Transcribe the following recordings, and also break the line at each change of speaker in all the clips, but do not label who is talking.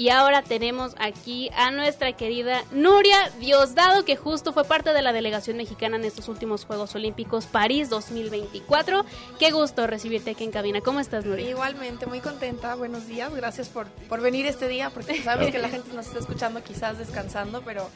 Y ahora tenemos aquí a nuestra querida Nuria Diosdado, que justo fue parte de la delegación mexicana en estos últimos Juegos Olímpicos París 2024. Qué gusto recibirte aquí en cabina. ¿Cómo estás, Nuria?
Igualmente, muy contenta. Buenos días. Gracias por venir este día, porque sabemos que la gente nos está escuchando quizás descansando, pero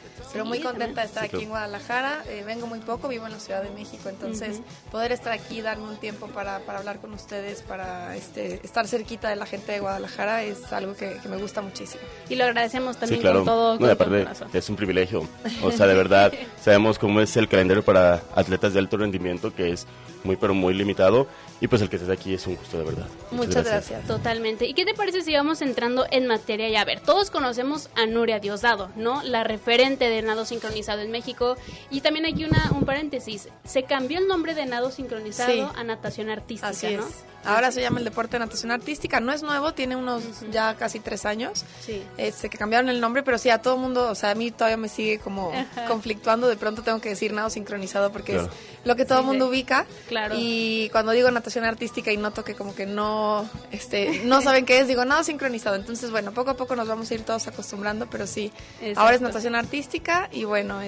muy contenta de estar aquí en Guadalajara. Vengo muy poco, vivo en la Ciudad de México, entonces poder estar aquí, darme un tiempo para hablar con ustedes, para estar cerquita de la gente de Guadalajara es algo que me gusta muchísimo.
Y lo agradecemos también
claro.
con todo.
No, aparte, es un privilegio. O sea, de verdad, sabemos cómo es el calendario para atletas de alto rendimiento, que es muy, pero muy limitado. Y pues el que estés aquí es un gusto, de verdad.
Muchas gracias.
Totalmente. ¿Y qué te parece si vamos entrando en materia? Y a ver, todos conocemos a Nuria Diosdado, ¿no? La referente de nado sincronizado en México. Y también aquí un paréntesis. Se cambió el nombre de nado sincronizado a natación artística,
así
¿no?
Es. Ahora se llama el deporte de natación artística. No es nuevo, tiene unos ya casi 3 años.
Sí.
Que cambiaron el nombre, pero sí, a todo mundo, o sea, a mí todavía me sigue como conflictuando. De pronto tengo que decir nado sincronizado porque es lo que todo el mundo ubica.
Claro.
Y cuando digo natación artística y noto que como que no saben qué es, digo nado sincronizado. Entonces, bueno, poco a poco nos vamos a ir todos acostumbrando, pero sí. Exacto. Ahora es natación artística y bueno,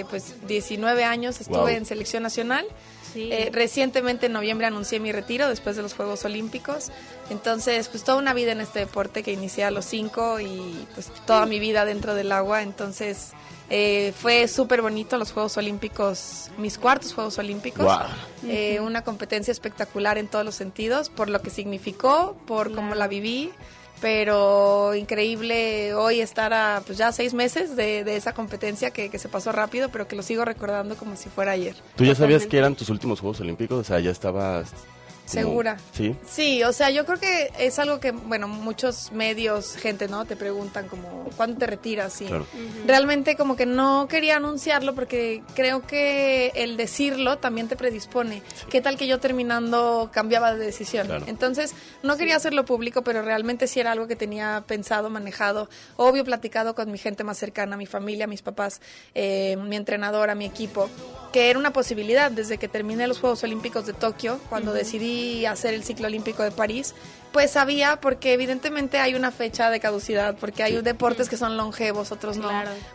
pues 19 años estuve en selección nacional. Sí. Recientemente en noviembre anuncié mi retiro después de los Juegos Olímpicos. Entonces, pues toda una vida en este deporte que inicié a los 5 y pues toda mi vida dentro del agua. Entonces, fue súper bonito los Juegos Olímpicos, mis cuartos Juegos Olímpicos. Wow. Una competencia espectacular en todos los sentidos, por lo que significó, por cómo la viví. Pero increíble hoy estar a pues ya 6 meses de esa competencia que se pasó rápido, pero que lo sigo recordando como si fuera ayer.
¿Tú ya sabías que eran tus últimos Juegos Olímpicos? O sea, ya estabas...
¿Segura?
Sí.
Sí, o sea, yo creo que es algo que, bueno, muchos medios, gente, ¿no? Te preguntan como, ¿cuándo te retiras? Y realmente como que no quería anunciarlo porque creo que el decirlo también te predispone. ¿Qué tal que yo terminando cambiaba de decisión? Claro. Entonces, no quería hacerlo público, pero realmente sí era algo que tenía pensado, manejado, obvio platicado con mi gente más cercana, mi familia, mis papás, mi entrenadora, mi equipo, que era una posibilidad desde que terminé los Juegos Olímpicos de Tokio, cuando decidí hacer el ciclo olímpico de París, pues sabía, porque evidentemente hay una fecha de caducidad, porque hay deportes que son longevos, otros no,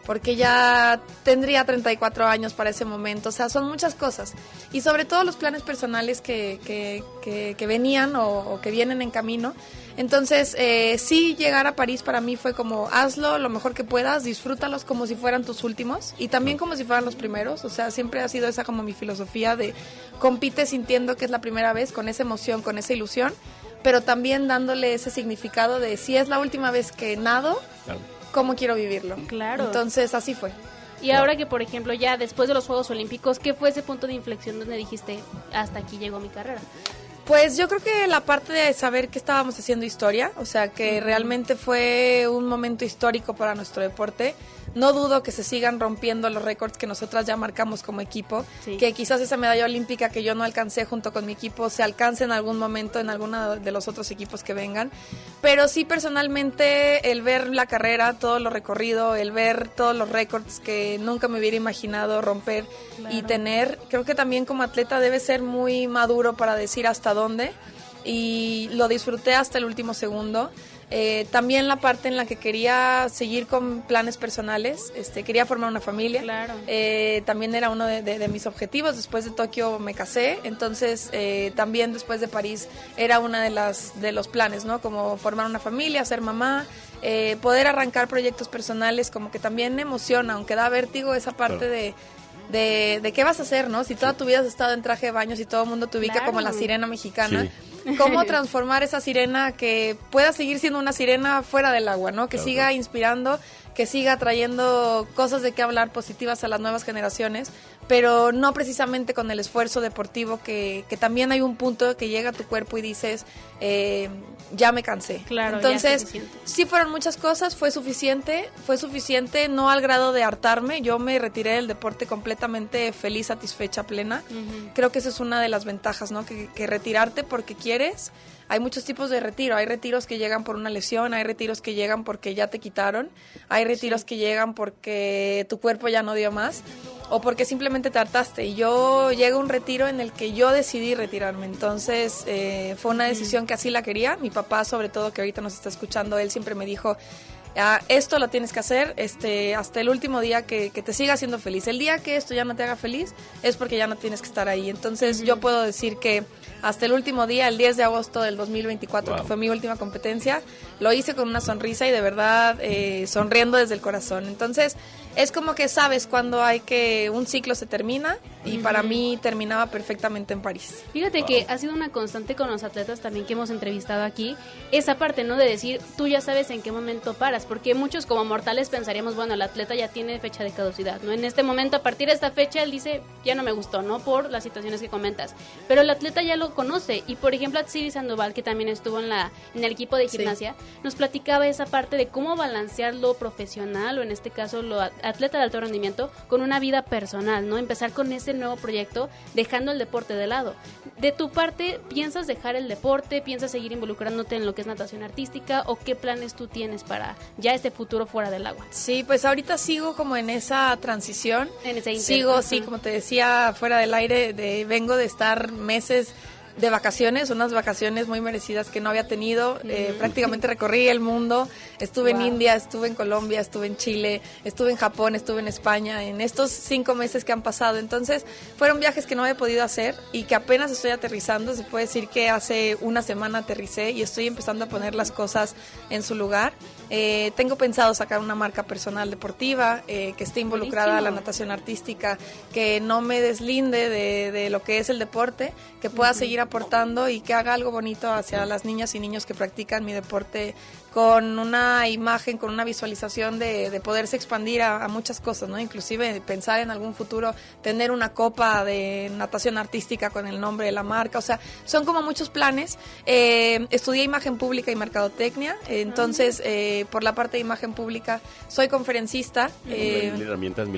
porque ya tendría 34 años para ese momento, o sea, son muchas cosas, y sobre todo los planes personales que venían o que vienen en camino. Entonces, sí, llegar a París para mí fue como, hazlo lo mejor que puedas, disfrútalos como si fueran tus últimos y también como si fueran los primeros. O sea, siempre ha sido esa como mi filosofía de compite sintiendo que es la primera vez, con esa emoción, con esa ilusión, pero también dándole ese significado de si es la última vez que nado, ¿cómo quiero vivirlo?
Claro.
Entonces, así fue.
Y ahora que, por ejemplo, ya después de los Juegos Olímpicos, ¿qué fue ese punto de inflexión donde dijiste, hasta aquí llegó mi carrera?
Pues yo creo que la parte de saber que estábamos haciendo historia, o sea, que realmente fue un momento histórico para nuestro deporte. No dudo que se sigan rompiendo los récords que nosotras ya marcamos como equipo, que quizás esa medalla olímpica que yo no alcancé junto con mi equipo se alcance en algún momento en alguno de los otros equipos que vengan. Pero sí, personalmente, el ver la carrera, todo lo recorrido, el ver todos los récords que nunca me hubiera imaginado romper y tener, creo que también como atleta debe ser muy maduro para decir hasta dónde, y lo disfruté hasta el último segundo. También la parte en la que quería seguir con planes personales, quería formar una familia, también era uno de mis objetivos. Después de Tokio me casé, entonces también después de París era una de los planes, ¿no? Como formar una familia, ser mamá, poder arrancar proyectos personales, como que también me emociona, aunque da vértigo esa parte de qué vas a hacer, ¿no? Si toda tu vida has estado en traje de baño, si todo el mundo te ubica como la sirena mexicana, ¿cómo transformar esa sirena que pueda seguir siendo una sirena fuera del agua, ¿no? Que siga inspirando, que siga trayendo cosas de qué hablar positivas a las nuevas generaciones, pero no precisamente con el esfuerzo deportivo que también hay un punto que llega a tu cuerpo y dices, ya me cansé.
Claro,
entonces, sí fueron muchas cosas, fue suficiente, no al grado de hartarme. Yo me retiré del deporte completamente feliz, satisfecha, plena. Creo que esa es una de las ventajas, ¿no? Que retirarte porque quieres. Hay muchos tipos de retiro, hay retiros que llegan por una lesión, hay retiros que llegan porque ya te quitaron, hay retiros que llegan porque tu cuerpo ya no dio más o porque simplemente te hartaste. Y yo llegué a un retiro en el que yo decidí retirarme, entonces fue una decisión que así la quería. Mi papá, sobre todo, que ahorita nos está escuchando, él siempre me dijo, esto lo tienes que hacer hasta el último día que te siga haciendo feliz. El día que esto ya no te haga feliz es porque ya no tienes que estar ahí. Entonces yo puedo decir que hasta el último día, el 10 de agosto del 2024, que fue mi última competencia, lo hice con una sonrisa y de verdad sonriendo desde el corazón. Entonces es como que sabes cuando hay que un ciclo se termina y para mí terminaba perfectamente en París.
Fíjate que ha sido una constante con los atletas también que hemos entrevistado aquí, esa parte, ¿no? De decir, tú ya sabes en qué momento paras, porque muchos como mortales pensaríamos, bueno, el atleta ya tiene fecha de caducidad, ¿no? En este momento, a partir de esta fecha, él dice, ya no me gustó, ¿no? Por las situaciones que comentas. Pero el atleta ya lo conoce y, por ejemplo, Atsiri Sandoval, que también estuvo en el equipo de gimnasia, nos platicaba esa parte de cómo balancear lo profesional, o en este caso, lo atleta de alto rendimiento, con una vida personal, ¿no? Empezar con ese nuevo proyecto, dejando el deporte de lado. De tu parte, ¿piensas dejar el deporte? ¿Piensas seguir involucrándote en lo que es natación artística? ¿O qué planes tú tienes para ya este futuro fuera del agua?
Sí, pues ahorita sigo como en esa transición.
En ese
sigo, sí, como te decía, fuera del aire, vengo de estar meses de vacaciones, unas vacaciones muy merecidas que no había tenido. Prácticamente recorrí el mundo, estuve en India, estuve en Colombia, estuve en Chile, estuve en Japón, estuve en España, en estos 5 meses que han pasado. Entonces fueron viajes que no había podido hacer y que apenas estoy aterrizando. Se puede decir que hace una semana aterricé y estoy empezando a poner las cosas en su lugar. Tengo pensado sacar una marca personal deportiva que esté involucrada a la natación artística, que no me deslinde de lo que es el deporte, que pueda seguir aportando y que haga algo bonito hacia las niñas y niños que practican mi deporte, con una imagen, con una visualización de poderse expandir a muchas cosas, ¿no? Inclusive pensar en algún futuro tener una copa de natación artística con el nombre de la marca. O sea, son como muchos planes. Estudié imagen pública y mercadotecnia, entonces por la parte de imagen pública soy conferencista.
Mil herramientas.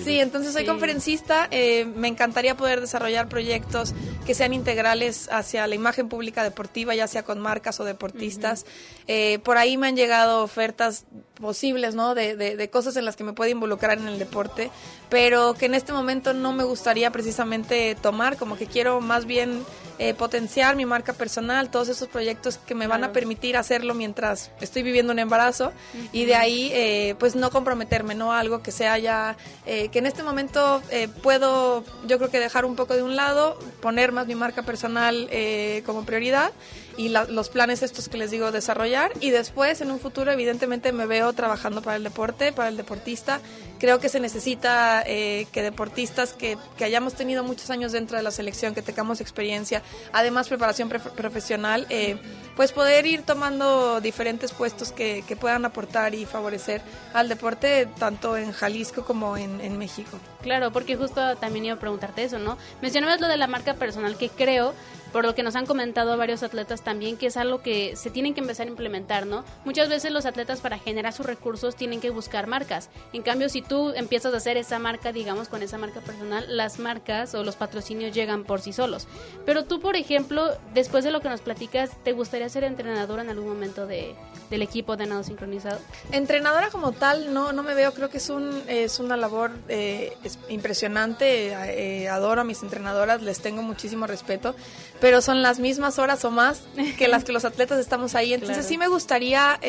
Sí, entonces soy conferencista. Me encantaría poder desarrollar proyectos que sean integrales hacia la imagen pública deportiva, ya sea con marcas o deportistas. Por ahí me han llegado ofertas posibles, ¿no? De cosas en las que me puedo involucrar en el deporte, pero que en este momento no me gustaría precisamente tomar, como que quiero más bien potenciar mi marca personal, todos esos proyectos que me van a permitir hacerlo mientras estoy viviendo un embarazo y de ahí pues no comprometerme, ¿no? Algo que sea ya, que en este momento puedo, yo creo que dejar un poco de un lado, poner más mi marca personal como prioridad y los planes estos que les digo desarrollar, y después en un futuro evidentemente me veo trabajando para el deporte, para el deportista. Creo que se necesita que deportistas que hayamos tenido muchos años dentro de la selección, que tengamos experiencia, además preparación profesional, pues poder ir tomando diferentes puestos que puedan aportar y favorecer al deporte tanto en Jalisco como en México.
Claro, porque justo también iba a preguntarte eso, ¿no? Mencionabas lo de la marca personal, que creo, por lo que nos han comentado varios atletas también, que es algo que se tienen que empezar a implementar, ¿no? Muchas veces los atletas, para generar sus recursos, tienen que buscar marcas. En cambio, si tú empiezas a hacer esa marca, digamos, con esa marca personal, las marcas o los patrocinios llegan por sí solos. Pero tú, por ejemplo, después de lo que nos platicas, ¿te gustaría ser entrenadora en algún momento del equipo de nado sincronizado?
Entrenadora como tal, no me veo. Creo que es una labor impresionante. Adoro a mis entrenadoras, les tengo muchísimo respeto, pero son las mismas horas o más que las que los atletas estamos ahí. Entonces claro, sí me gustaría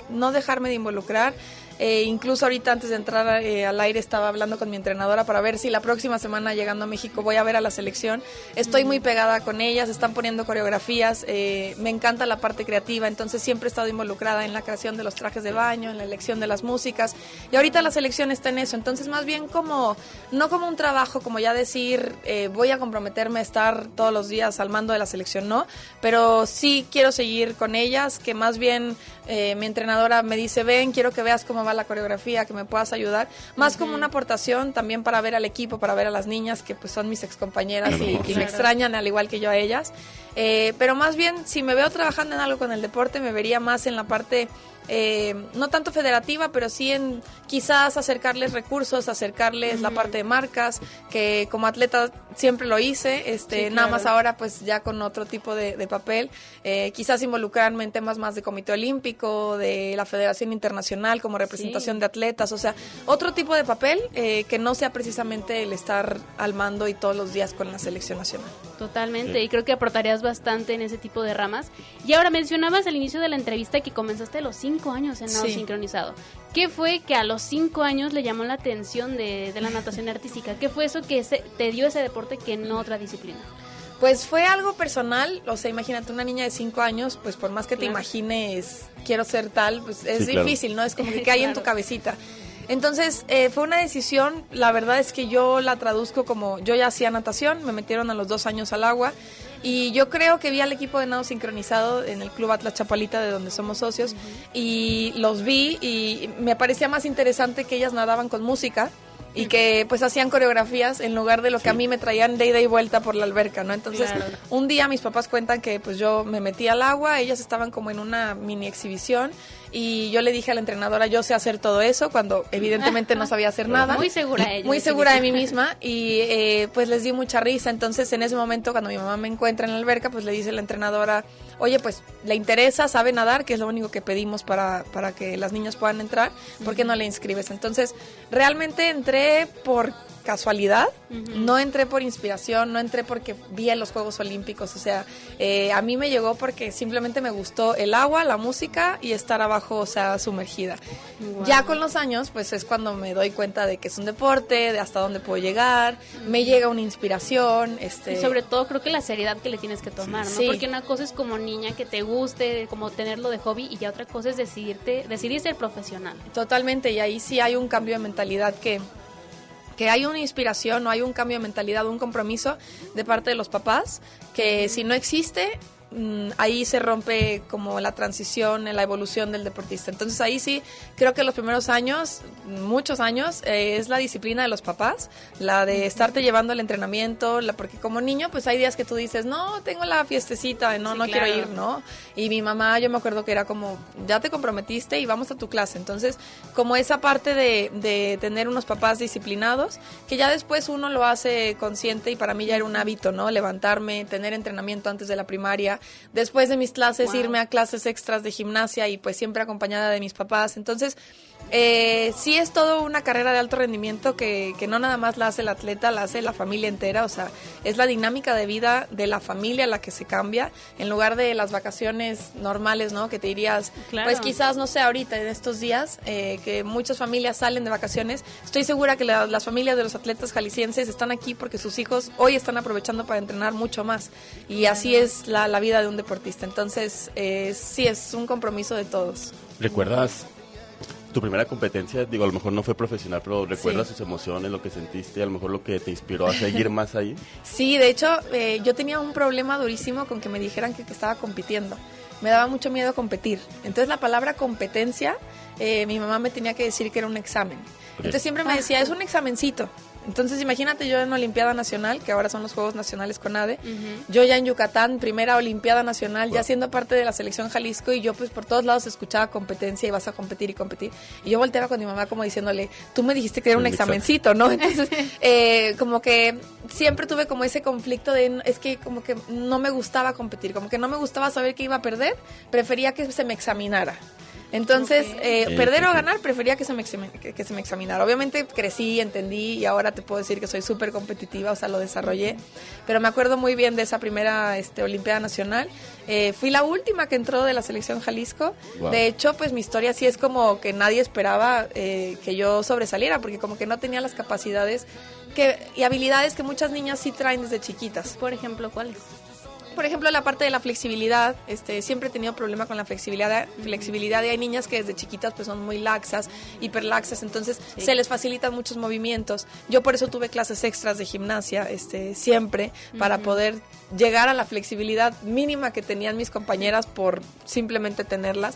no dejarme de involucrar. Incluso ahorita antes de entrar al aire estaba hablando con mi entrenadora para ver si la próxima semana llegando a México voy a ver a la selección. Estoy muy pegada con ellas, están poniendo coreografías, me encanta la parte creativa, entonces siempre he estado involucrada en la creación de los trajes de baño, en la elección de las músicas, y ahorita la selección está en eso. Entonces más bien no como un trabajo, como ya decir voy a comprometerme a estar todos los días al mando de la selección, no, pero sí quiero seguir con ellas, que más bien mi entrenadora me dice, ven, quiero que veas cómo va la coreografía, que me puedas ayudar, más como una aportación también para ver al equipo, para ver a las niñas que pues son mis excompañeras y me extrañan al igual que yo a ellas, pero más bien si me veo trabajando en algo con el deporte, me vería más en la parte no tanto federativa, pero sí en quizás acercarles recursos, acercarles la parte de marcas, que como atleta siempre lo hice, sí, claro, nada más ahora pues ya con otro tipo de papel, quizás involucrarme en temas más de Comité Olímpico, de la Federación Internacional como representación de atletas, o sea, otro tipo de papel que no sea precisamente el estar al mando y todos los días con la selección nacional.
Totalmente, y creo que aportarías bastante en ese tipo de ramas. Y ahora mencionabas al inicio de la entrevista que comenzaste a los 5 años en nado sincronizado. ¿Qué fue que a los 5 años le llamó la atención de la natación artística? ¿Qué fue eso que te dio ese deporte que en otra disciplina?
Pues fue algo personal, o sea, imagínate una niña de 5 años, pues por más que te imagines, quiero ser tal, pues es difícil, ¿no? Es como que hay en tu cabecita. Entonces, fue una decisión, la verdad es que yo la traduzco como, yo ya hacía natación, me metieron a los 2 años al agua, y yo creo que vi al equipo de nado sincronizado en el Club Atlas Chapalita, de donde somos socios, y los vi, y me parecía más interesante que ellas nadaban con música, y que pues hacían coreografías en lugar de lo que a mí me traían de ida y vuelta por la alberca, ¿no? Entonces, un día mis papás cuentan que pues yo me metí al agua, ellas estaban como en una mini exhibición, y yo le dije a la entrenadora, yo sé hacer todo eso, cuando evidentemente no sabía hacer nada.
Muy segura ella.
Muy segura de mí misma, y pues les di mucha risa. Entonces, en ese momento, cuando mi mamá me encuentra en la alberca, pues le dice la entrenadora, oye, pues le interesa, sabe nadar, que es lo único que pedimos para que las niñas puedan entrar, ¿por qué no le inscribes? Entonces, realmente entré por casualidad, no entré por inspiración, no entré porque vi en los Juegos Olímpicos, o sea, a mí me llegó porque simplemente me gustó el agua, la música y estar abajo, o sea, sumergida. Wow. Ya con los años, pues es cuando me doy cuenta de que es un deporte, de hasta dónde puedo llegar, me llega una inspiración.
Y sobre todo creo que la seriedad que le tienes que tomar, ¿no? Porque una cosa es como niña que te guste, como tenerlo de hobby, y ya otra cosa es decidir ser profesional.
Totalmente, y ahí sí hay un cambio de mentalidad que hay una inspiración o hay un cambio de mentalidad, un compromiso de parte de los papás, que si no existe, ahí se rompe como la transición, la evolución del deportista. Entonces ahí sí, creo que los primeros años, muchos años, es la disciplina de los papás, la de estarte llevando al entrenamiento, porque como niño pues hay días que tú dices, no, tengo la fiestecita, no quiero ir, ¿no? Y mi mamá, yo me acuerdo que era como, ya te comprometiste y vamos a tu clase. Entonces, como esa parte de tener unos papás disciplinados, que ya después uno lo hace consciente, y para mí ya era un hábito, ¿no? Levantarme, tener entrenamiento antes de la primaria, después de mis clases irme a clases extras de gimnasia, y pues siempre acompañada de mis papás. Entonces sí es todo una carrera de alto rendimiento que no nada más la hace el atleta, la hace la familia entera. O sea, es la dinámica de vida de la familia la que se cambia, en lugar de las vacaciones normales, ¿no? Que te irías, pues quizás, no sé, ahorita en estos días que muchas familias salen de vacaciones, estoy segura que las familias de los atletas jaliscienses están aquí porque sus hijos hoy están aprovechando para entrenar mucho más, y así es la vida de un deportista. Entonces sí es un compromiso de todos.
¿Recuerdas tu primera competencia? Digo, a lo mejor no fue profesional, pero ¿recuerdas sus emociones, lo que sentiste, a lo mejor lo que te inspiró a seguir más ahí?
Sí, de hecho, yo tenía un problema durísimo con que me dijeran que estaba compitiendo. Me daba mucho miedo competir. Entonces, la palabra competencia, mi mamá me tenía que decir que era un examen. Entonces, siempre me decía, es un examencito. Entonces, imagínate yo en Olimpiada Nacional, que ahora son los Juegos Nacionales CONADE, yo ya en Yucatán, primera Olimpiada Nacional, ya siendo parte de la selección Jalisco, y yo pues por todos lados escuchaba competencia y vas a competir y competir. Y yo volteaba con mi mamá como diciéndole, tú me dijiste que era un examencito, ¿no? Entonces, como que siempre tuve como ese conflicto de, es que como que no me gustaba competir, como que no me gustaba saber que iba a perder, prefería que se me examinara. Entonces, perder o ganar, prefería que se me examinara. Obviamente crecí, entendí, y ahora te puedo decir que soy súper competitiva, o sea, lo desarrollé. Pero me acuerdo muy bien de esa primera Olimpiada Nacional. Fui la última que entró de la selección Jalisco. Wow. De hecho, pues mi historia sí es como que nadie esperaba que yo sobresaliera, porque como que no tenía las capacidades y habilidades que muchas niñas sí traen desde chiquitas.
Por ejemplo, ¿cuáles?
Por ejemplo, la parte de la flexibilidad, siempre he tenido problema con la flexibilidad, y hay niñas que desde chiquitas pues son muy laxas, hiperlaxas, entonces se les facilitan muchos movimientos. Yo por eso tuve clases extras de gimnasia, siempre, para poder llegar a la flexibilidad mínima que tenían mis compañeras por simplemente tenerlas.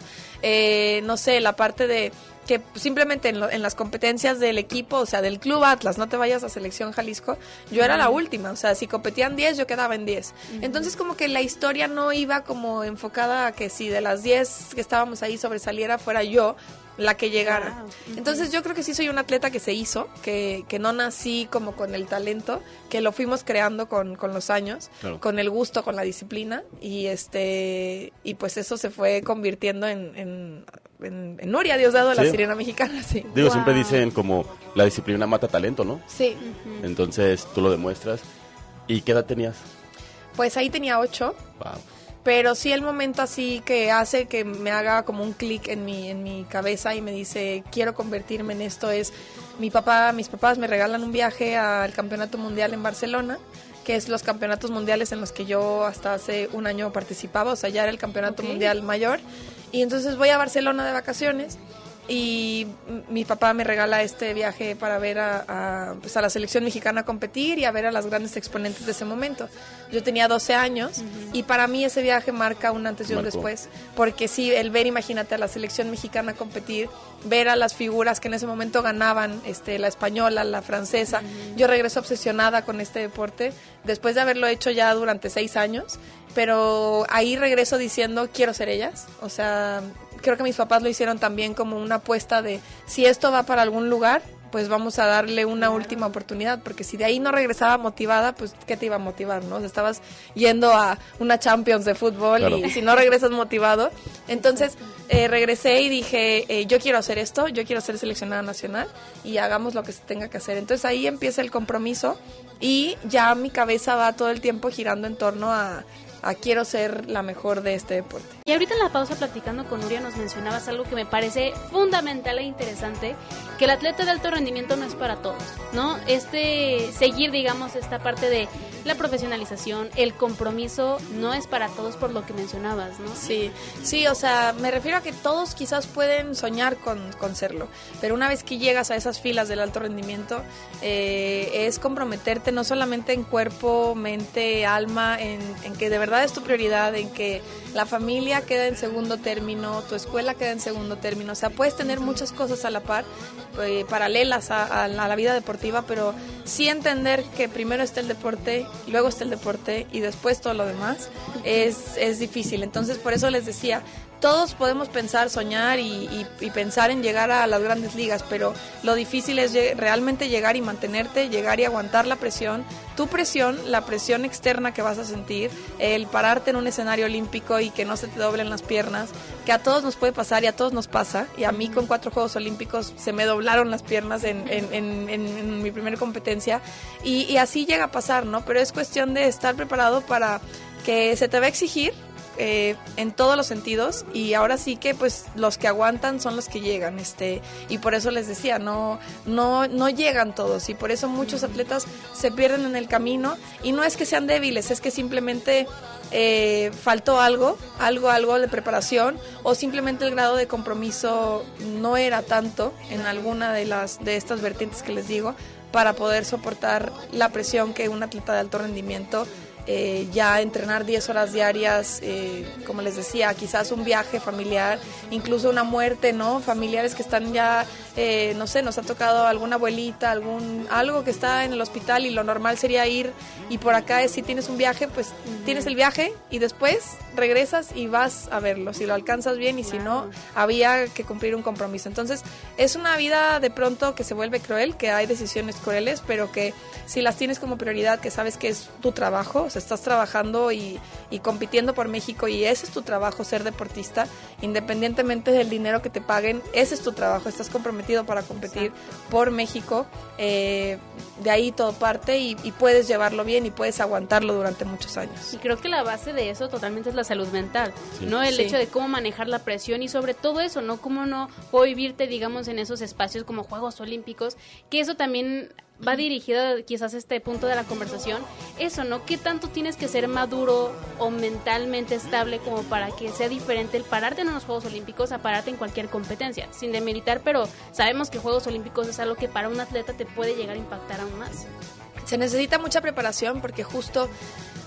No sé, la parte de que simplemente en las competencias del equipo, o sea, del Club Atlas, no te vayas a Selección Jalisco, yo era la última, o sea, si competían 10, yo quedaba en 10. Entonces, como que la historia no iba como enfocada a que si de las 10 que estábamos ahí sobresaliera, fuera yo la que llegara. Entonces, yo creo que sí soy una atleta que se hizo, que no nací como con el talento, que lo fuimos creando con los años, con el gusto, con la disciplina, y pues eso se fue convirtiendo en Nuria Diosdado, la sirena mexicana, sí.
Digo, siempre dicen como la disciplina mata talento, ¿no?
Sí.
Entonces tú lo demuestras. ¿Y qué edad tenías?
Pues ahí tenía 8.
Wow.
Pero sí el momento así que hace que me haga como un clic en mi cabeza y me dice, quiero convertirme en esto, es mis papás me regalan un viaje al Campeonato Mundial en Barcelona, que es los campeonatos mundiales en los que yo hasta hace un año participaba, o sea, ya era el Campeonato Mundial mayor. Y entonces voy a Barcelona de vacaciones y mi papá me regala este viaje para ver pues a la selección mexicana competir y a ver a las grandes exponentes de ese momento. Yo tenía 12 años y para mí ese viaje marca un antes y un después, porque sí, el ver, imagínate, a la selección mexicana competir, ver a las figuras que en ese momento ganaban, la española, la francesa. Yo regreso obsesionada con este deporte, después de haberlo hecho ya durante 6 años, pero ahí regreso diciendo, quiero ser ellas, o sea, creo que mis papás lo hicieron también como una apuesta de, si esto va para algún lugar, pues vamos a darle una última oportunidad, porque si de ahí no regresaba motivada, pues ¿qué te iba a motivar, no? O sea, estabas yendo a una Champions de fútbol, claro, y si no regresas motivado. Entonces regresé y dije, yo quiero hacer esto, yo quiero ser seleccionada nacional y hagamos lo que se tenga que hacer. Entonces ahí empieza el compromiso y ya mi cabeza va todo el tiempo girando en torno a quiero ser la mejor de este deporte.
Y ahorita en la pausa platicando con Nuria nos mencionabas algo que me parece fundamental e interesante, que el atleta de alto rendimiento no es para todos, ¿no? Seguir, digamos, esta parte de la profesionalización, el compromiso, no es para todos por lo que mencionabas, ¿no?
Sí, o sea, me refiero a que todos quizás pueden soñar con serlo, pero una vez que llegas a esas filas del alto rendimiento, es comprometerte no solamente en cuerpo, mente, alma, en que de verdad es tu prioridad, en que la familia queda en segundo término, tu escuela queda en segundo término, o sea, puedes tener muchas cosas a la par, paralelas a la vida deportiva, pero sí entender que primero está el deporte, luego está el deporte y después todo lo demás es difícil. Entonces por eso les decía, todos podemos pensar, soñar y pensar en llegar a las grandes ligas, pero lo difícil es realmente llegar y mantenerte, llegar y aguantar la presión, tu presión, la presión externa que vas a sentir, el pararte en un escenario olímpico y que no se te doblen las piernas, que a todos nos puede pasar y a todos nos pasa, y a mí con 4 Juegos Olímpicos se me doblaron las piernas en mi primera competencia, y así llega a pasar, ¿no? Pero es cuestión de estar preparado para que se te va a exigir, en todos los sentidos, y ahora sí que pues los que aguantan son los que llegan, y por eso les decía, no llegan todos, y por eso muchos atletas se pierden en el camino, y no es que sean débiles, es que simplemente faltó algo de preparación, o simplemente el grado de compromiso no era tanto en alguna de estas vertientes que les digo, para poder soportar la presión que un atleta de alto rendimiento, ya entrenar 10 horas diarias, como les decía, quizás un viaje familiar, incluso una muerte, ¿no? Familiares que están ya, no sé, nos ha tocado alguna abuelita, algo que está en el hospital, y lo normal sería ir, y por acá si tienes un viaje, pues tienes el viaje y después regresas y vas a verlo, si lo alcanzas bien, y si no, había que cumplir un compromiso. Entonces es una vida de pronto que se vuelve cruel, que hay decisiones crueles, pero que si las tienes como prioridad, que sabes que es tu trabajo, o sea, estás trabajando y compitiendo por México, y ese es tu trabajo, ser deportista, independientemente del dinero que te paguen, ese es tu trabajo, estás comprometido para competir por México, de ahí todo parte, y puedes llevarlo bien y puedes aguantarlo durante muchos años.
Y creo que la base de eso totalmente es la salud mental, sí, ¿no? El hecho de cómo manejar la presión, y sobre todo eso, ¿no? Cómo no vivirte, digamos, en esos espacios como Juegos Olímpicos, que eso también va dirigido quizás a este punto de la conversación, eso, ¿no? ¿Qué tanto tienes que ser maduro o mentalmente estable como para que sea diferente el pararte en unos Juegos Olímpicos a pararte en cualquier competencia? Sin demeritar, pero sabemos que Juegos Olímpicos es algo que para un atleta te puede llegar a impactar aún más.
Se necesita mucha preparación, porque justo,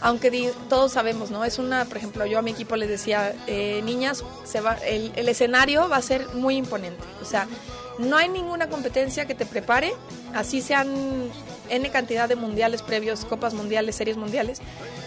aunque todos sabemos, ¿no? Por ejemplo, yo a mi equipo les decía, niñas, el escenario va a ser muy imponente, o sea, no hay ninguna competencia que te prepare, así sean N cantidad de mundiales previos, copas mundiales, series mundiales.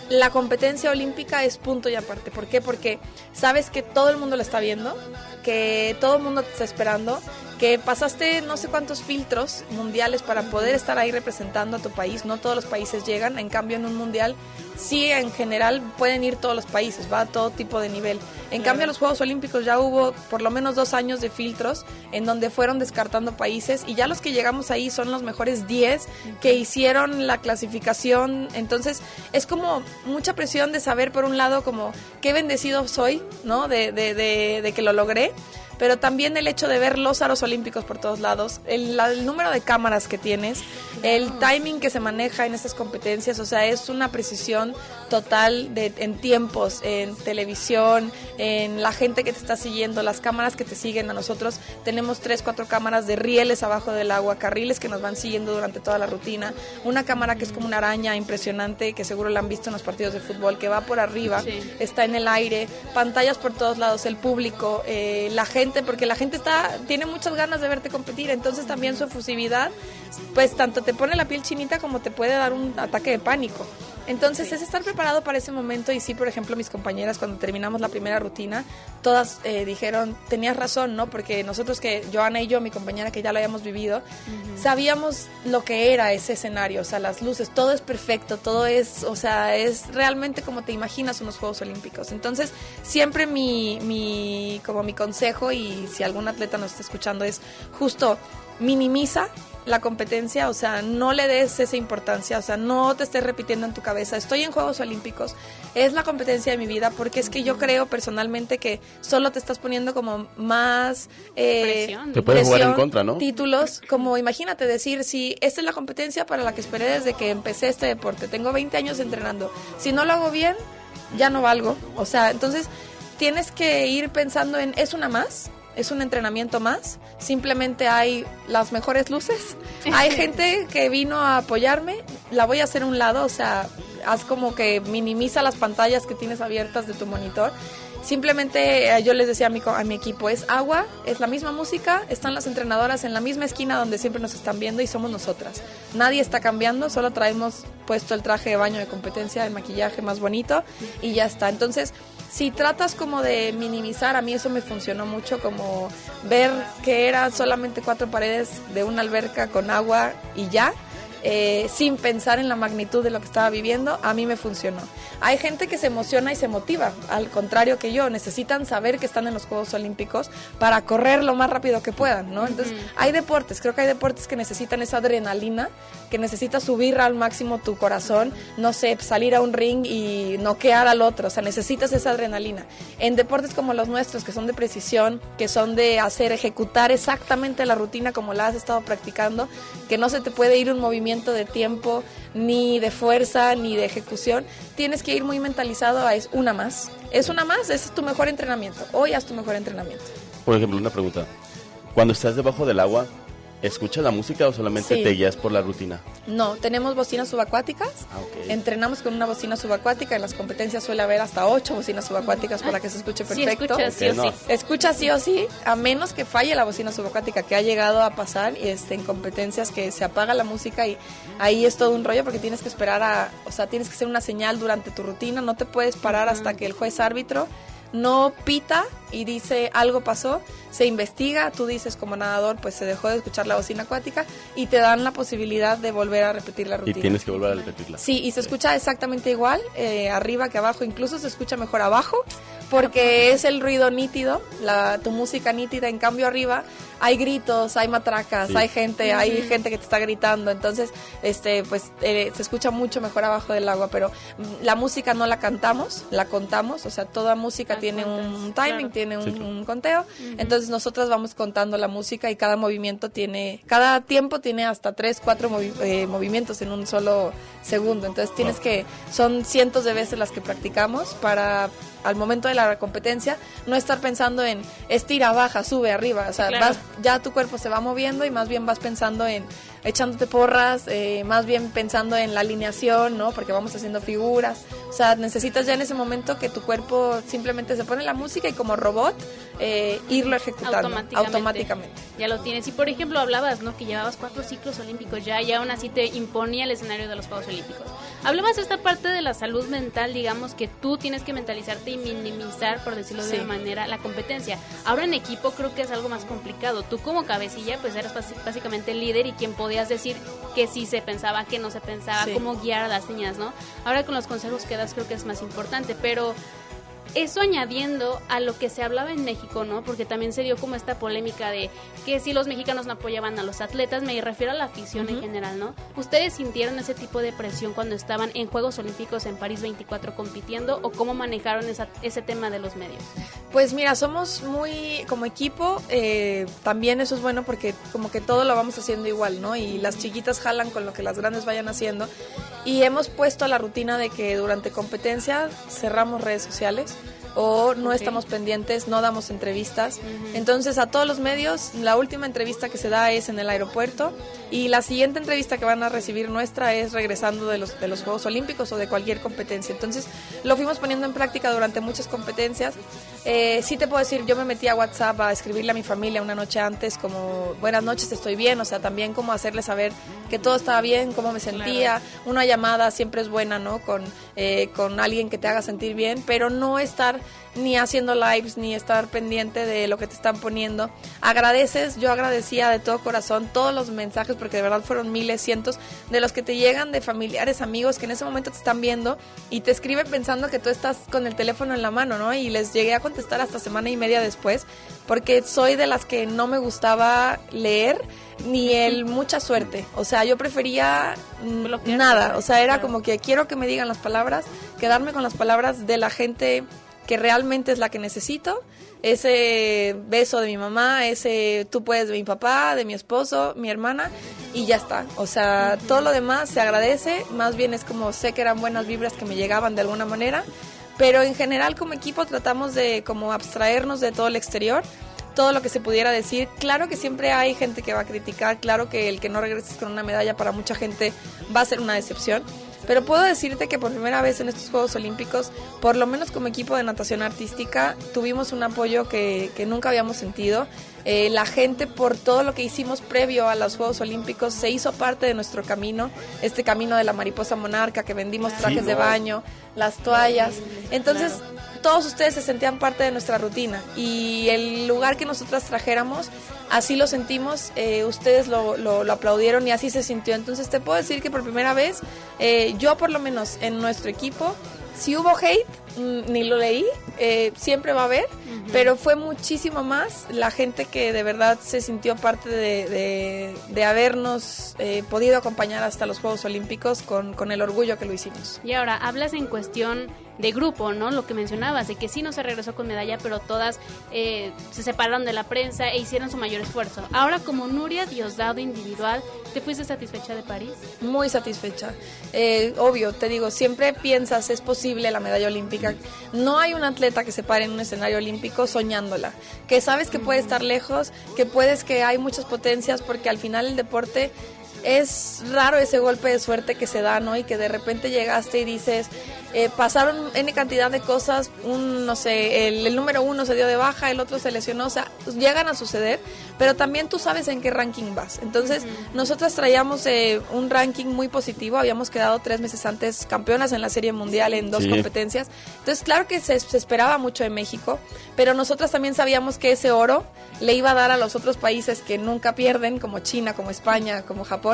La competencia olímpica es punto y aparte. ¿Por qué? Porque sabes que todo el mundo la está viendo, que todo el mundo te está esperando, que pasaste no sé cuántos filtros mundiales para poder estar ahí representando a tu país. No todos los países llegan, en cambio en un mundial sí, en general pueden ir todos los países, va a todo tipo de nivel. En cambio, a los Juegos Olímpicos ya hubo por lo menos 2 años de filtros en donde fueron descartando países, y ya los que llegamos ahí son los mejores 10 que hicieron la clasificación. Entonces es como mucha presión de saber, por un lado, como qué bendecido soy, ¿no? de que lo logré, pero también el hecho de ver los aros olímpicos por todos lados, el número de cámaras que tienes, el timing que se maneja en estas competencias, o sea, es una precisión total en tiempos, en televisión, en la gente que te está siguiendo, las cámaras que te siguen. A nosotros tenemos 3-4 cámaras de rieles abajo del agua, carriles que nos van siguiendo durante toda la rutina, una cámara que es como una araña impresionante, que seguro la han visto en los partidos de fútbol, que va por arriba, está en el aire, pantallas por todos lados, el público, la gente, porque la gente tiene muchas ganas de verte competir, entonces también su efusividad, pues tanto te pone la piel chinita como te puede dar un ataque de pánico. Entonces es estar preparado para ese momento. Y sí, por ejemplo, mis compañeras, cuando terminamos la primera rutina, todas dijeron, tenías razón, ¿no? Porque nosotros, Joana y yo, mi compañera, que ya lo habíamos vivido, sabíamos lo que era ese escenario, o sea, las luces, todo es perfecto, todo es, o sea, es realmente como te imaginas unos Juegos Olímpicos. Entonces, siempre mi consejo, y si algún atleta nos está escuchando, es justo minimiza la competencia, o sea, no le des esa importancia, o sea, no te estés repitiendo en tu cabeza, estoy en Juegos Olímpicos, es la competencia de mi vida, porque es que yo creo personalmente que solo te estás poniendo como más
presión.
Te puedes jugar en contra, ¿no?
Títulos, como imagínate decir, si esta es la competencia para la que esperé desde que empecé este deporte, tengo 20 años entrenando, si no lo hago bien, ya no valgo, o sea, entonces tienes que ir pensando en, es una más, es un entrenamiento más, simplemente hay las mejores luces, hay gente que vino a apoyarme, la voy a hacer a un lado, o sea, haz como que minimiza las pantallas que tienes abiertas de tu monitor. Simplemente yo les decía a mi equipo, es agua, es la misma música, están las entrenadoras en la misma esquina donde siempre nos están viendo, y somos nosotras. Nadie está cambiando, solo traemos puesto el traje de baño de competencia, el maquillaje más bonito, y ya está. Entonces, si tratas como de minimizar, a mí eso me funcionó mucho, como ver que eran solamente 4 paredes de una alberca con agua y ya, sin pensar en la magnitud de lo que estaba viviendo, a mí me funcionó. Hay gente que se emociona y se motiva, al contrario que yo, necesitan saber que están en los Juegos Olímpicos para correr lo más rápido que puedan, ¿no? Entonces, hay deportes, creo que hay deportes que necesitan esa adrenalina, que necesitas subir al máximo tu corazón, no sé, salir a un ring y noquear al otro, o sea, necesitas esa adrenalina. En deportes como los nuestros, que son de precisión, que son de ejecutar exactamente la rutina como la has estado practicando, que no se te puede ir un movimiento de tiempo, ni de fuerza, ni de ejecución, tienes que ir muy mentalizado a es una más, ese es tu mejor entrenamiento, hoy haz tu mejor entrenamiento.
Por ejemplo, una pregunta, cuando estás debajo del agua, ¿escuchas la música o solamente te guías por la rutina?
No, tenemos bocinas subacuáticas.
Okay.
Entrenamos con una bocina subacuática. En las competencias suele haber hasta 8 bocinas subacuáticas para que se escuche perfecto.
Sí,
escucha sí o sí, a menos que falle la bocina subacuática, que ha llegado a pasar en competencias que se apaga la música, y ahí es todo un rollo, porque tienes que esperar tienes que hacer una señal durante tu rutina, no te puedes parar hasta que el juez árbitro no pita y dice algo pasó, se investiga, tú dices como nadador, pues se dejó de escuchar la bocina acuática, y te dan la posibilidad de volver a repetir la rutina.
Y tienes que volver a repetirla.
Sí, y se escucha exactamente igual, arriba que abajo, incluso se escucha mejor abajo, porque es el ruido nítido, tu música nítida. En cambio arriba hay gritos, hay matracas, hay gente que te está gritando, entonces se escucha mucho mejor abajo del agua, pero la música no la cantamos, la contamos, o sea, toda música tiene un timing, tiene un conteo, entonces nosotras vamos contando la música, y cada tiempo tiene hasta 3-4 movimientos en un solo segundo, entonces son cientos de veces las que practicamos para al momento de la competencia no estar pensando en estira, baja, sube, arriba, o sea,
claro.
Ya tu cuerpo se va moviendo, y más bien vas pensando en echándote porras, más bien pensando en la alineación, ¿no? Porque vamos haciendo figuras, o sea, necesitas ya en ese momento que tu cuerpo simplemente se pone la música y como robot irlo ejecutando automáticamente.
Ya lo tienes. Y por ejemplo hablabas, ¿no? Que llevabas 4 ciclos olímpicos ya, y aún así te imponía el escenario de los Juegos Olímpicos. Hablabas de esta parte de la salud mental, digamos, que tú tienes que mentalizarte y minimizar, por decirlo de una manera, la competencia. Ahora en equipo creo que es algo más complicado. Tú como cabecilla pues eras básicamente el líder y quien podías decir que sí se pensaba, que no se pensaba, cómo guiar a las niñas, ¿no? Ahora con los consejos que das creo que es más importante, pero eso añadiendo a lo que se hablaba en México, ¿no? Porque también se dio como esta polémica de que si los mexicanos no apoyaban a los atletas, me refiero a la afición en general, ¿no? ¿Ustedes sintieron ese tipo de presión cuando estaban en Juegos Olímpicos en París 24 compitiendo o cómo manejaron ese tema de los medios?
Pues mira, somos muy, como equipo, también eso es bueno porque como que todo lo vamos haciendo igual, ¿no? Y las chiquitas jalan con lo que las grandes vayan haciendo. Y hemos puesto la rutina de que durante competencia cerramos redes sociales o no estamos pendientes, no damos entrevistas. Entonces a todos los medios, la última entrevista que se da es en el aeropuerto y la siguiente entrevista que van a recibir nuestra es regresando de los Juegos Olímpicos o de cualquier competencia. Entonces lo fuimos poniendo en práctica durante muchas competencias. Sí te puedo decir, yo me metí a WhatsApp a escribirle a mi familia una noche antes como buenas noches, estoy bien, o sea, también como hacerles saber que todo estaba bien, cómo me sentía. Una llamada siempre es buena, ¿no? Con alguien que te haga sentir bien, pero no estar ni haciendo lives, ni estar pendiente de lo que te están poniendo. Agradeces, yo agradecía de todo corazón todos los mensajes, porque de verdad fueron miles, cientos, de los que te llegan de familiares, amigos, que en ese momento te están viendo y te escriben pensando que tú estás con el teléfono en la mano, ¿no? Y les llegué a contestar hasta semana y media después, porque soy de las que no me gustaba leer ni el mucha suerte, o sea, yo prefería nada, o sea, era como que quiero que me digan las palabras, quedarme con las palabras de la gente que realmente es la que necesito, ese beso de mi mamá, ese tú puedes de mi papá, de mi esposo, mi hermana, y ya está. O sea, todo lo demás se agradece, más bien es como sé que eran buenas vibras que me llegaban de alguna manera, pero en general como equipo tratamos de como abstraernos de todo el exterior, todo lo que se pudiera decir. Claro que siempre hay gente que va a criticar, claro que el que no regreses con una medalla para mucha gente va a ser una decepción, pero puedo decirte que por primera vez en estos Juegos Olímpicos, por lo menos como equipo de natación artística, tuvimos un apoyo que nunca habíamos sentido. La gente, por todo lo que hicimos previo a los Juegos Olímpicos, se hizo parte de nuestro camino, este camino de la mariposa monarca, que vendimos trajes de baño, las toallas. Entonces, todos ustedes se sentían parte de nuestra rutina y el lugar que nosotras trajéramos, así lo sentimos, ustedes lo aplaudieron y así se sintió. Entonces te puedo decir que por primera vez, yo por lo menos en nuestro equipo, si hubo hate, ni lo leí, siempre va a haber, pero fue muchísimo más la gente que de verdad se sintió parte de habernos podido acompañar hasta los Juegos Olímpicos con el orgullo que lo hicimos.
Y ahora, hablas en cuestión de grupo, ¿no? Lo que mencionabas, de que sí no se regresó con medalla, pero todas se separaron de la prensa e hicieron su mayor esfuerzo. Ahora, como Nuria Diosdado individual, ¿te fuiste satisfecha de París?
Muy satisfecha. Obvio, te digo, siempre piensas, es posible la medalla olímpica. No hay un atleta que se pare en un escenario olímpico soñándola, que sabes que puede estar lejos, que hay muchas potencias, porque al final el deporte es raro ese golpe de suerte que se da, ¿no? Y que de repente llegaste y dices, pasaron N cantidad de cosas, no sé, el número uno se dio de baja, el otro se lesionó, o sea, llegan a suceder, pero también tú sabes en qué ranking vas. Entonces, nosotras traíamos un ranking muy positivo, habíamos quedado 3 meses antes campeonas en la Serie Mundial en 2 competencias, entonces claro que se esperaba mucho de México, pero nosotras también sabíamos que ese oro le iba a dar a los otros países que nunca pierden, como China, como España, como Japón,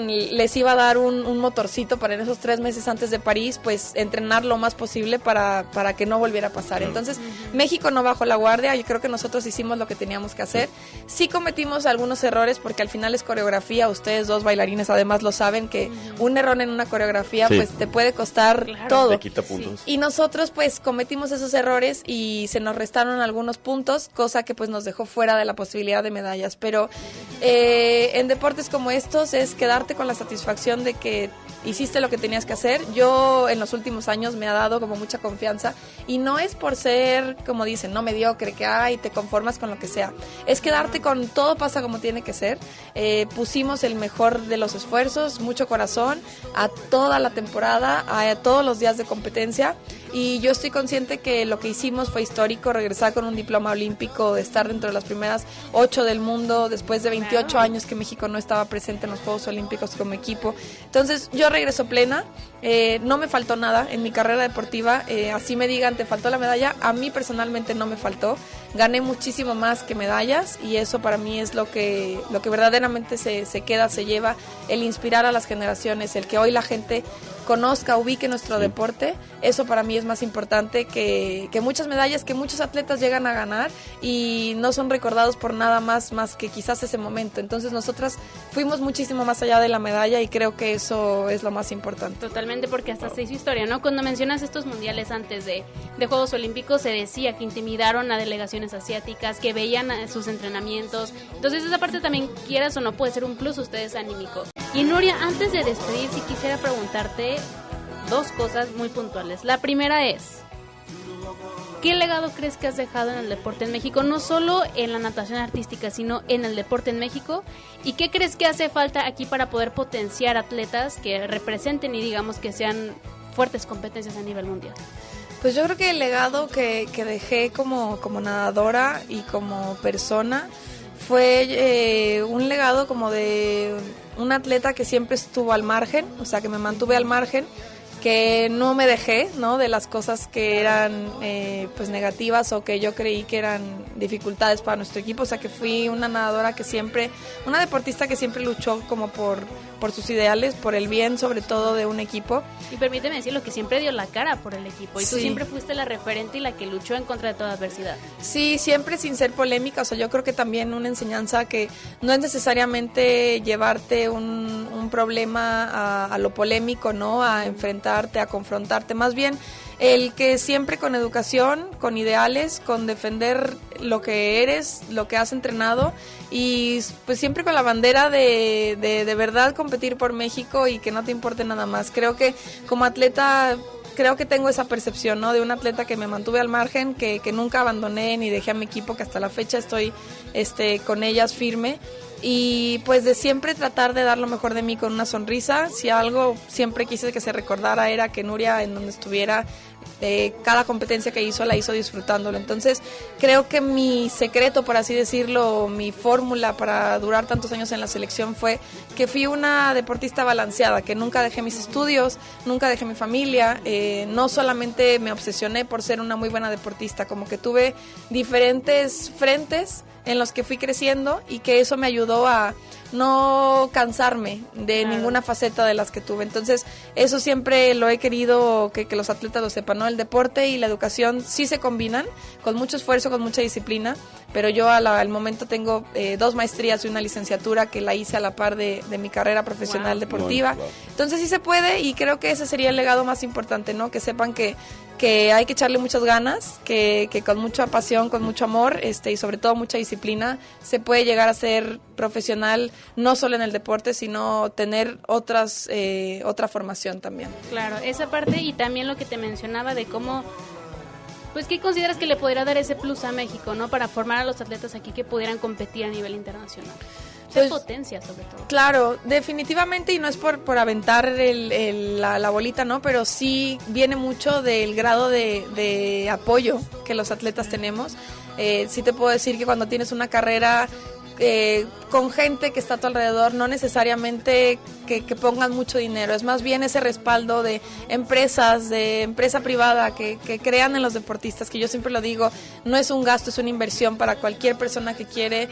les iba a dar un motorcito para en esos 3 meses antes de París, pues entrenar lo más posible para que no volviera a pasar. Entonces, México no bajó la guardia, yo creo que nosotros hicimos lo que teníamos que hacer. Sí cometimos algunos errores porque al final es coreografía, ustedes 2 bailarines además lo saben, que un error en una coreografía pues te puede costar todo.
Te quita puntos.
Y nosotros pues cometimos esos errores y se nos restaron algunos puntos, cosa que pues nos dejó fuera de la posibilidad de medallas, pero en deportes como estos es quedarte con la satisfacción de que hiciste lo que tenías que hacer. Yo en los últimos años me ha dado como mucha confianza y no es por ser, como dicen, no mediocre, que te conformas con lo que sea, es quedarte con todo pasa como tiene que ser. Pusimos el mejor de los esfuerzos, mucho corazón a toda la temporada, a todos los días de competencia y yo estoy consciente que lo que hicimos fue histórico, regresar con un diploma olímpico, de estar dentro de las primeras 8 del mundo, después de 28 años que México no estaba presente en los Juegos Olímpicos como equipo. Entonces yo regreso plena, no me faltó nada en mi carrera deportiva, así me digan, ¿te faltó la medalla? A mí personalmente no me faltó, gané muchísimo más que medallas y eso para mí es lo que verdaderamente se queda, se lleva, el inspirar a las generaciones, el que hoy la gente conozca, ubique nuestro deporte, eso para mí es más importante que muchas medallas que muchos atletas llegan a ganar y no son recordados por nada más que quizás ese momento. Entonces nosotras fuimos muchísimo más allá de la medalla y creo que eso es lo más importante.
Totalmente, porque hasta se hizo historia, ¿no? Cuando mencionas estos mundiales antes de Juegos Olímpicos, se decía que intimidaron a delegaciones asiáticas, que veían sus entrenamientos. Entonces esa parte también, quieras o no, puede ser un plus ustedes anímico. Y Nuria, antes de despedir, sí quisiera preguntarte dos cosas muy puntuales. La primera es, ¿qué legado crees que has dejado en el deporte en México? No solo en la natación artística, sino en el deporte en México. ¿Y qué crees que hace falta aquí para poder potenciar atletas que representen y digamos que sean fuertes competencias a nivel mundial?
Pues yo creo que el legado que dejé como nadadora y como persona fue un legado como de un atleta que siempre estuvo al margen, o sea, que me mantuve al margen, que no me dejé, ¿no?, de las cosas que eran pues negativas o que yo creí que eran dificultades para nuestro equipo. O sea, que fui una nadadora que siempre, una deportista que siempre luchó como por sus ideales, por el bien sobre todo de un equipo.
Y permíteme decirlo, que siempre dio la cara por el equipo y
sí.
Tú siempre fuiste la referente y la que luchó en contra de toda adversidad.
Sí, siempre sin ser polémica. O sea, yo creo que también una enseñanza que no es necesariamente llevarte un problema a lo polémico, ¿no?, a enfrentarte, a confrontarte, más bien el que siempre con educación, con ideales, con defender lo que eres, lo que has entrenado y pues siempre con la bandera de verdad competir por México y que no te importe nada más. Creo que como atleta, creo que tengo esa percepción, ¿no?, de un atleta que me mantuve al margen, que nunca abandoné ni dejé a mi equipo, que hasta la fecha estoy con ellas firme. Y pues de siempre tratar de dar lo mejor de mí con una sonrisa. Si algo siempre quise que se recordara era que Nuria, en donde estuviera, cada competencia que hizo la hizo disfrutándolo. Entonces creo que mi secreto, por así decirlo, mi fórmula para durar tantos años en la selección fue que fui una deportista balanceada, que nunca dejé mis estudios, nunca dejé mi familia, no solamente me obsesioné por ser una muy buena deportista, como que tuve diferentes frentes en los que fui creciendo y que eso me ayudó a no cansarme de ninguna faceta de las que tuve. Entonces eso siempre lo he querido que los atletas lo sepan, ¿no? El deporte y la educación sí se combinan con mucho esfuerzo, con mucha disciplina, pero yo al momento tengo 2 maestrías y una licenciatura que la hice a la par de mi carrera profesional deportiva. Entonces sí se puede y creo que ese sería el legado más importante, ¿no? Que sepan que hay que echarle muchas ganas, que con mucha pasión, con mucho amor y sobre todo mucha disciplina se puede llegar a ser profesional, no solo en el deporte, sino tener otra formación también.
Claro, esa parte y también lo que te mencionaba de cómo, pues, ¿qué consideras que le podría dar ese plus a México, ¿no?, para formar a los atletas aquí que pudieran competir a nivel internacional? Pues, potencia sobre todo.
Claro, definitivamente, y no es por aventar la bolita, ¿no?, pero sí viene mucho del grado de apoyo que los atletas tenemos. Sí te puedo decir que cuando tienes una carrera con gente que está a tu alrededor, no necesariamente que pongan mucho dinero, es más bien ese respaldo de empresas, de empresa privada que crean en los deportistas, que yo siempre lo digo, no es un gasto, es una inversión para cualquier persona que quiere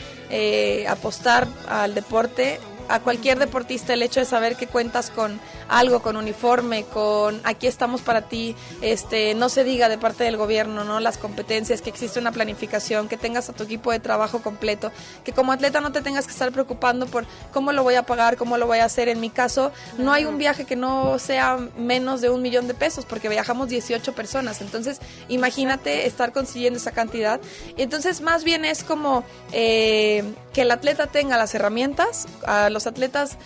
apostar al deporte. A cualquier deportista, el hecho de saber que cuentas con algo, con uniforme, con aquí estamos para ti, no se diga de parte del gobierno, ¿no?, las competencias, que existe una planificación, que tengas a tu equipo de trabajo completo, que como atleta no te tengas que estar preocupando por cómo lo voy a pagar, cómo lo voy a hacer. En mi caso, no hay un viaje que no sea menos de $1,000,000 porque viajamos 18 personas, entonces imagínate estar consiguiendo esa cantidad. Y entonces más bien es como que el atleta tenga las herramientas, a los atletas,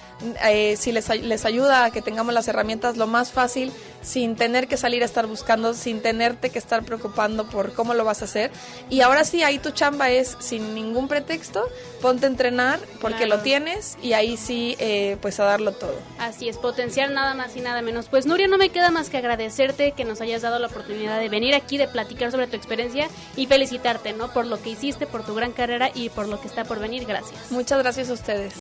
si les ayuda a que tengamos las herramientas lo más fácil, sin tener que salir a estar buscando, sin tenerte que estar preocupando por cómo lo vas a hacer. Y ahora sí, ahí tu chamba es, sin ningún pretexto, ponte a entrenar porque
Claro.
lo tienes, y ahí sí, pues a darlo todo.
Así es, potenciar nada más y nada menos. Pues Nuria, no me queda más que agradecerte que nos hayas dado la oportunidad de venir aquí, de platicar sobre tu experiencia y felicitarte, ¿no? Por lo que hiciste, por tu gran carrera y por lo que está por venir. Gracias.
Muchas gracias a ustedes.